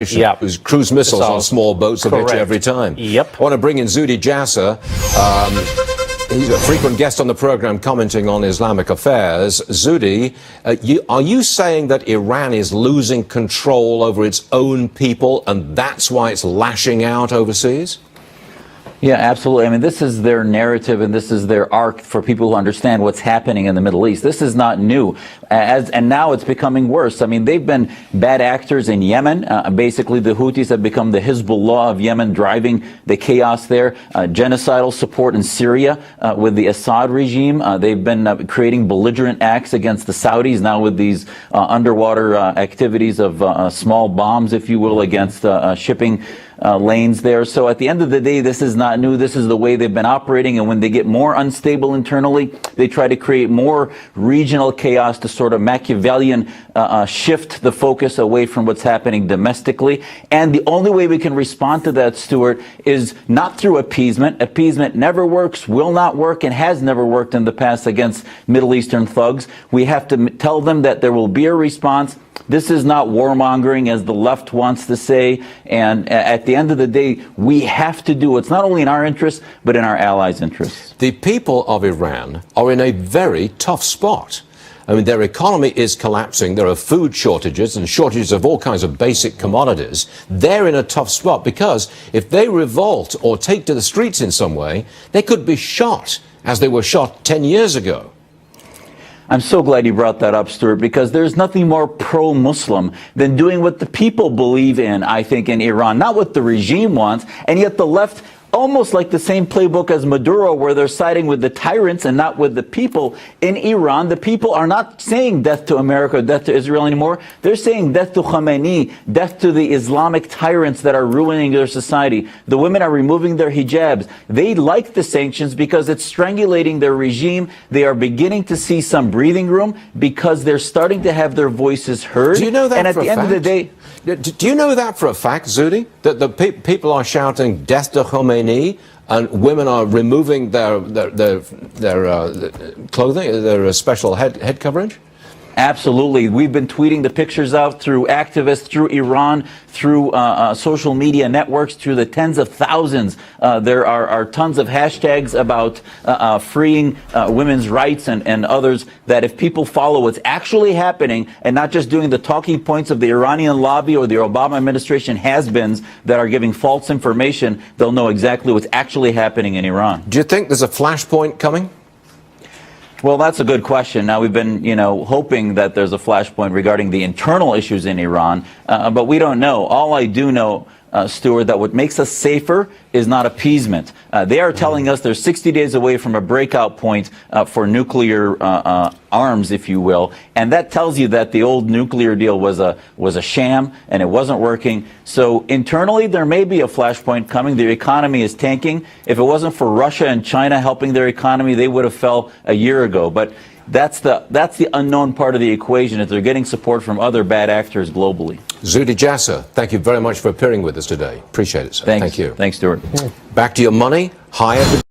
Yep. Cruise missiles on small boats that hit you every time. Yep. I want to bring in Zuhdi Jasser. He's a frequent guest on the program commenting on Islamic affairs. Zuhdi, are you saying that Iran is losing control over its own people and that's why it's lashing out overseas? Yeah, absolutely. I mean, this is their narrative and this is their arc for people who understand what's happening in the Middle East. This is not new. And now it's becoming worse. I mean, they've been bad actors in Yemen. Basically, the Houthis have become the Hezbollah of Yemen, driving the chaos there. Genocidal support in Syria with the Assad regime. They've been creating belligerent acts against the Saudis now with these underwater activities of small bombs, if you will, against shipping lanes there. So at the end of the day, this is not new. This is the way they've been operating. And when they get more unstable internally, they try to create more regional chaos to sort of Machiavellian shift the focus away from what's happening domestically. And the only way we can respond to that, Stuart, is not through appeasement. Appeasement never works, will not work, and has never worked in the past against Middle Eastern thugs. We have to tell them that there will be a response. This is not warmongering, as the left wants to say. And at the end of the day, we have to do what's not only in our interests, but in our allies' interests. The people of Iran are in a very tough spot. I mean, their economy is collapsing. There are food shortages and shortages of all kinds of basic commodities. They're in a tough spot because if they revolt or take to the streets in some way, they could be shot as they were shot 10 years ago. I'm so glad you brought that up, Stuart, because there's nothing more pro-Muslim than doing what the people believe in, I think, in Iran, not what the regime wants. And yet the left, almost like the same playbook as Maduro, where they're siding with the tyrants and not with the people. In Iran, the people are not saying death to America, death to Israel anymore. They're saying death to Khamenei, death to the Islamic tyrants that are ruining their society. The women are removing their hijabs. They like the sanctions because it's strangulating their regime. They are beginning to see some breathing room because they're starting to have their voices heard. Do you know that and at for the a end fact? of the day, do you know that for a fact, Zuhdi? That the people are shouting death to Khomeini and women are removing their clothing, their special head coverage? Absolutely. We've been tweeting the pictures out through activists, through Iran, through social media networks, through the tens of thousands. There are tons of hashtags about freeing women's rights and others, that if people follow what's actually happening and not just doing the talking points of the Iranian lobby or the Obama administration has-beens that are giving false information, they'll know exactly what's actually happening in Iran. Do you think there's a flashpoint coming? Well, that's a good question. Now, we've been, hoping that there's a flashpoint regarding the internal issues in Iran, but we don't know. All I do know, Stuart, that what makes us safer is not appeasement. They are telling us they're 60 days away from a breakout point for nuclear arms, if you will, and that tells you that the old nuclear deal was a sham and it wasn't working. So internally, there may be a flashpoint coming. Their economy is tanking. If it wasn't for Russia and China helping their economy, they would have fell a year ago. But that's the unknown part of the equation, is they're getting support from other bad actors globally. Zuhdi Jasser, thank you very much for appearing with us today. Appreciate it, sir. Thank you. Thanks, Stuart. Back to your money. Higher.